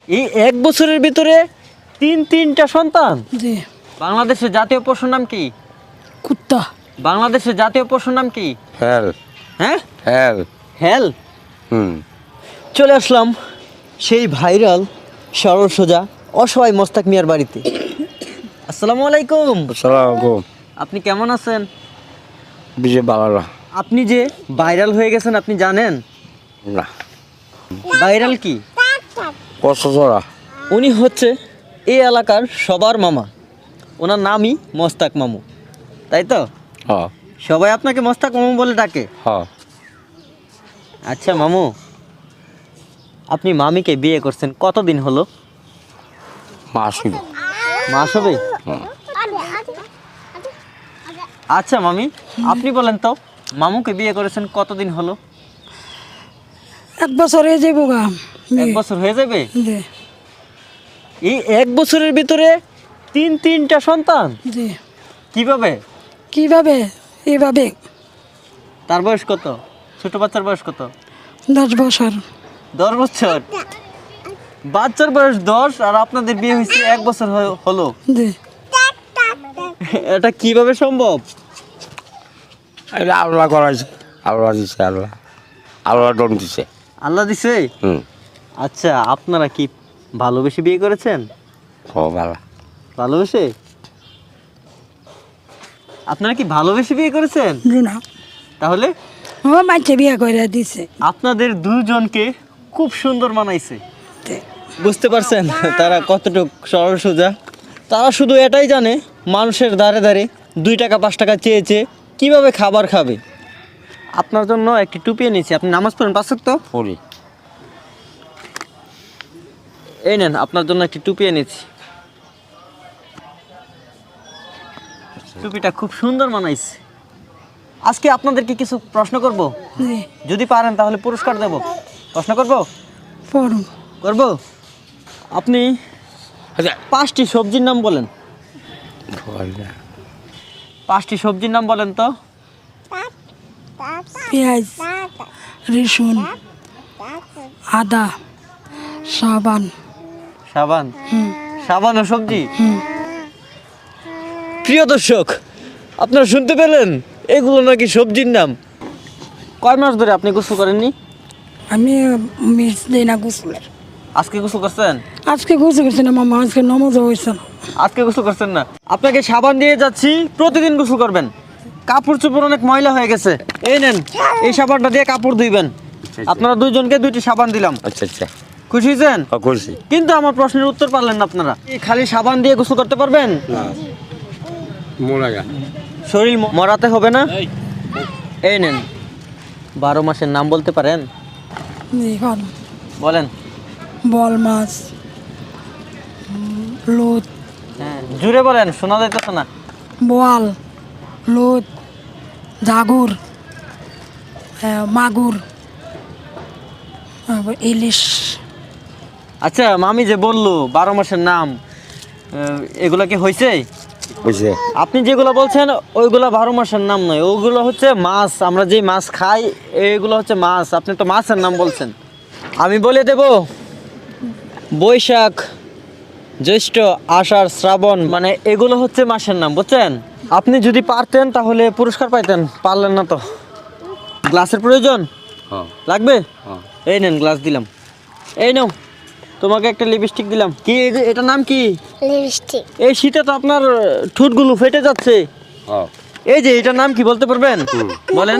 এই 1 বছরের ভিতরে তিনটা সন্তান। জি। বাংলাদেশের জাতীয় পশুর নাম কি? কুত্তা। বাংলাদেশের জাতীয় পশুর নাম কি? হেল হ্যাঁ, হেল হেল। হুম চলে আসলাম সেই ভাইরাল সরল সোজা অসহায় মোস্তাক মিয়ার বাড়িতে। আসসালামু আলাইকুম। আসসালামু আপনি কেমন আছেন? বিজয় বালালা আপনি যে ভাইরাল হয়ে গেছেন আপনি জানেন? না ভাইরাল কি? কষ্টরা উনি হচ্ছে এই এলাকার সবার মামা। ওনার নামই মোস্তাক মামু, তাই তো? হ্যাঁ সবাই আপনাকে মোস্তাক মামু বলে ডাকে। হ্যাঁ আচ্ছা মামু, আপনি মামিকে বিয়ে করছেন কতদিন হলো? মাসি মাস হবে? আচ্ছা মামি, আপনি বলেন তো মামুকে বিয়ে করেছেন কতদিন হলো? 1 বছর হয়ে যাবো গা। 1 বছর হয়ে যাবে? জি। এই 1 বছরের ভিতরে তিনটা সন্তান। জি। কিভাবে? কিভাবে? এইভাবে। তার বয়স কত? ছোট বাচ্চার বয়স কত? 10 বছর। 10 বছর? বাচ্চার বয়স 10 আর আপনাদের বিয়ে হয়েছে 1 বছর হলো। জি। এটা কিভাবে সম্ভব? এটা আল্লাহ করাইছে, আল্লাহ দিছে, আল্লাহ আল্লাহ ডন দিছে। আল্লাহ দিছে? হুম আচ্ছা, আপনারা কি ভালোবেসে বিয়ে করেছেন? ও বালা ভালোবেসে? আপনারা কি ভালোবেসে বিয়ে করেছেন? জি না। তাহলে ও মাইছে বিয়ে করে দিছে। আপনাদের দুজনকে খুব সুন্দর মানাইছে। জি। বুঝতে পারছেন তারা কতটুকু সরল সোজা? তারা শুধু এটাই জানে মানুষের দ্বারে দ্বারে 2 টাকা 5 টাকা চেয়েছে কিভাবে খাবার খাবে। আপনার জন্য একটি টুপি এনেছি, আপনি নামাজ পড়েন 5 ওয়াক্ত? পড়ি এই নেন, আপনার জন্য একটি টুপি এনেছি। টুপিটা খুব সুন্দর মানাইছে। আজকে আপনাদেরকে কিছু প্রশ্ন করব, জি। যদি পারেন তাহলে পুরস্কার দেব। প্রশ্ন করব? পড়ো। করব? আপনি আচ্ছা 5টি সবজির নাম বলেন। 5টি সবজির নাম বলেন তো। পেঁয়াজ, রসুন, আদা, সাবান। সাবান? সাবান ও সবজি? হুম। প্রিয় দর্শক, আপনারা শুনতে পেলেন এগুলো নাকি সবজির নাম। কয় মাস ধরে আপনি গোসল করেননি? আমি মির্চ দিই না গোসলের। আজকে গোসল করছেন? আজকে গোসল করছি না মামা, আজকে নমাজও হয়েছে না। আজকে গোসল করছেন না? আপনাকে সাবান দিয়ে যাচ্ছি, প্রতিদিন গোসল করবেন। কাপড় চোপড় অনেক ময়লা হয়ে গেছে, এই নেন এই সাবানটা দিয়ে কাপড় ধুইবেন। আপনারা দুইজনকে 2টি সাবান দিলাম। আচ্ছা আচ্ছা খুশি হয়েছেন? করছি কিন্তু আমার প্রশ্নের উত্তর পারলেন না আপনারা। এই খালি সাবান দিয়ে গোসল করতে পারবেন? মোলাগা শরীর মরাতে হবে না? এই নেন 12 মাসের নাম বলতে পারেন? এখন বলেন। বল মাছ, লোদ, হ্যাঁ জুড়ে বলেন, শোনা যাইতেছে না। বোয়াল, লোদ, জাগুর, মাগুর, ইলিশ। আচ্ছা মামি যে বললো 12 মাসের নাম, এগুলা কি হয়েছে? বুঝছে আপনি যেগুলো বলছেন ওইগুলো 12 মাসের নাম নয়, ওগুলো হচ্ছে মাছ। আমরা যে মাছ খাই এইগুলো হচ্ছে মাছ। আপনি তো মাছের নাম বলছেন। আমি বলে দেব, বৈশাখ, জ্যৈষ্ঠ, আষাঢ়, শ্রাবণ, মানে এগুলো হচ্ছে মাসের নাম, বুঝছেন? আপনি যদি পারতেন তাহলে পুরস্কার পাইতেন, পারলেন না তো। গ্লাসের প্রয়োজন হ্যাঁ লাগবে? হ্যাঁ এই নেন গ্লাস দিলাম। এই নাও, তোমাকে একটা লিপস্টিক দিলাম। কি এটার নাম কি? লিপস্টিক। এই শীতে তো আপনার ঠোঁটগুলো ফেটে যাচ্ছে। হ্যাঁ এই যে এটার নাম কি বলতে পারবেন? বলেন।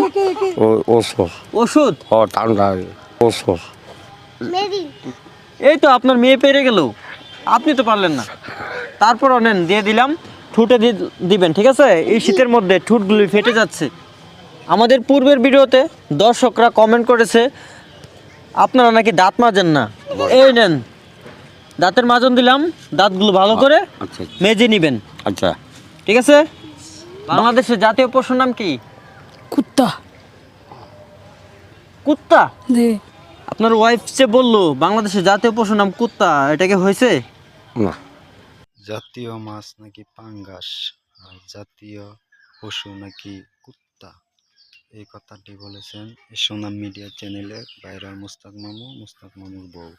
ও ওষুধ ওষুধ? ও ঠান্ডা ওষুধ মেরি। এই তো আপনার মেয়ে পেরে গেল, আপনি তো পারলেন না। তারপরও নেন, দিয়ে দিলাম। ঠোঁটে দিবেন, ঠিক আছে? এই শীতের মধ্যে ঠোঁটগুলি ফেটে যাচ্ছে। আমাদের পূর্বের ভিডিওতে দর্শকরা কমেন্ট করেছে আপনারা নাকি দাঁত মাজেন না। এই নেন দাঁতের মাজন দিলাম, দাঁতগুলো ভালো করে আচ্ছা মেজে নেবেন, আচ্ছা ঠিক আছে? বাংলাদেশের জাতীয় পশুর নাম কি? কুত্তা। কুত্তা? জি। আপনার ওয়াইফ যে বললো বাংলাদেশের জাতীয় পশুর নাম কুত্তা, এটা কি হয়েছে? না জাতীয় মাছ নাকি পাঙ্গাস আর জাতীয় পশু নাকি কুত্তা, এই কথাটি বলেছেন সোনাম মিডিয়া চ্যানেলের ভাইরাল মুস্তাক মামুর বউ।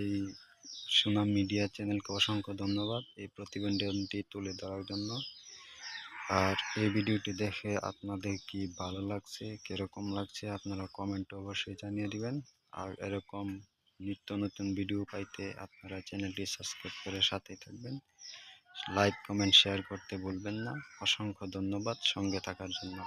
এই সুনাম মিডিয়া চ্যানেলকে অসংখ্য ধন্যবাদ এই প্রতিবেদনটি তুলে ধরার জন্য। আর এই ভিডিওটি দেখে আপনাদের কি ভালো লাগছে, কীরকম লাগছে আপনারা কমেন্টে অবশ্যই জানিয়ে দিবেন। আর এরকম নিত্য নতুন ভিডিও পাইতে আপনারা চ্যানেলটি সাবস্ক্রাইব করে সাথেই থাকবেন। লাইক কমেন্ট শেয়ার করতে ভুলবেন না। অসংখ্য ধন্যবাদ সঙ্গে থাকার জন্য।